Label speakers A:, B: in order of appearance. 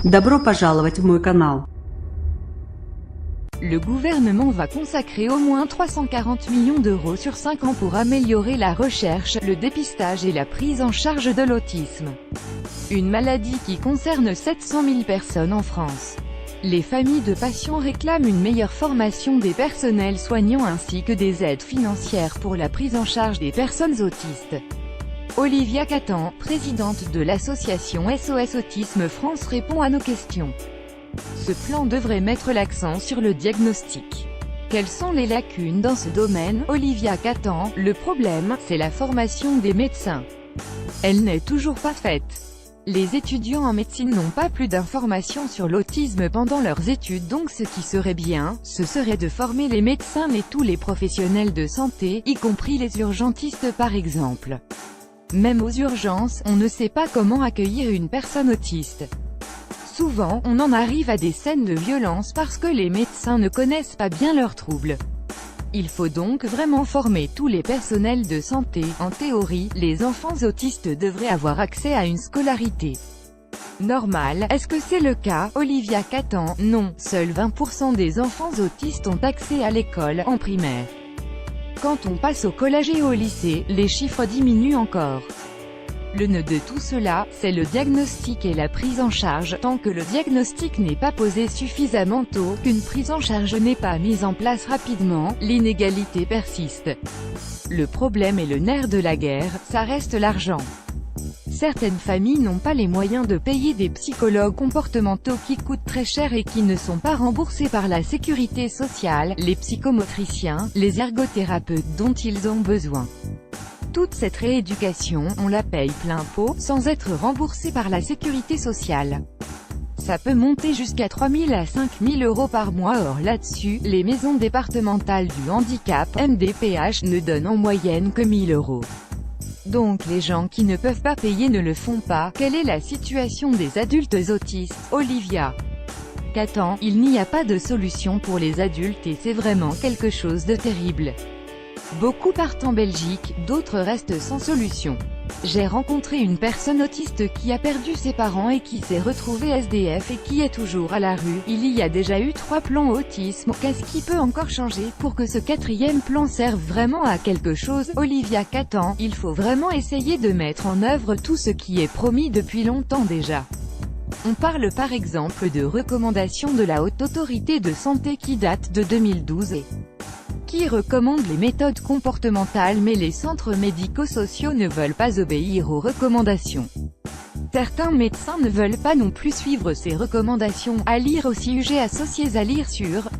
A: Добро пожаловать в мой канал.
B: Le gouvernement va consacrer au moins 340 millions d'euros sur 5 ans pour améliorer la recherche, le dépistage et la prise en charge de l'autisme. Une maladie qui concerne 700 000 personnes en France. Les familles de patients réclament une meilleure formation des personnels soignants ainsi que des aides financières pour la prise en charge des personnes autistes. Olivia Catan, présidente de l'association SOS Autisme France répond à nos questions. Ce plan devrait mettre l'accent sur le diagnostic. Quelles sont les lacunes dans ce domaine? Olivia Catan, le problème, c'est la formation des médecins. Elle n'est toujours pas faite. Les étudiants en médecine n'ont pas plus d'informations sur l'autisme pendant leurs études, donc ce qui serait bien, ce serait de former les médecins et tous les professionnels de santé, y compris les urgentistes par exemple. Même aux urgences, on ne sait pas comment accueillir une personne autiste. Souvent, on en arrive à des scènes de violence parce que les médecins ne connaissent pas bien leurs troubles. Il faut donc vraiment former tous les personnels de santé. En théorie, les enfants autistes devraient avoir accès à une scolarité normale. Est-ce que c'est le cas? Olivia Catan, non, seuls 20% des enfants autistes ont accès à l'école, en primaire. Quand on passe au collège et au lycée, les chiffres diminuent encore. Le nœud de tout cela, c'est le diagnostic et la prise en charge. Tant que le diagnostic n'est pas posé suffisamment tôt, qu'une prise en charge n'est pas mise en place rapidement, l'inégalité persiste. Le problème et le nerf de la guerre, ça reste l'argent. Certaines familles n'ont pas les moyens de payer des psychologues comportementaux qui coûtent très cher et qui ne sont pas remboursés par la sécurité sociale, les psychomotriciens, les ergothérapeutes dont ils ont besoin. Toute cette rééducation, on la paye plein pot, sans être remboursée par la sécurité sociale. Ça peut monter jusqu'à 3 000 à 5 000 euros par mois. Or là-dessus, les maisons départementales du handicap, MDPH, ne donnent en moyenne que 1 000 euros. Donc les gens qui ne peuvent pas payer ne le font pas. Quelle est la situation des adultes autistes? Olivia Catan, il n'y a pas de solution pour les adultes et c'est vraiment quelque chose de terrible. Beaucoup partent en Belgique, d'autres restent sans solution. J'ai rencontré une personne autiste qui a perdu ses parents et qui s'est retrouvée SDF et qui est toujours à la rue. Il y a déjà eu 3 plans autisme. Qu'est-ce qui peut encore changer pour que ce 4e plan serve vraiment à quelque chose? Olivia Catan, il faut vraiment essayer de mettre en œuvre tout ce qui est promis depuis longtemps déjà. On parle par exemple de recommandations de la Haute Autorité de Santé qui datent de 2012 et qui recommande les méthodes comportementales, mais les centres médico-sociaux ne veulent pas obéir aux recommandations. Certains médecins ne veulent pas non plus suivre ces recommandations. À lire au sujet associés à lire sur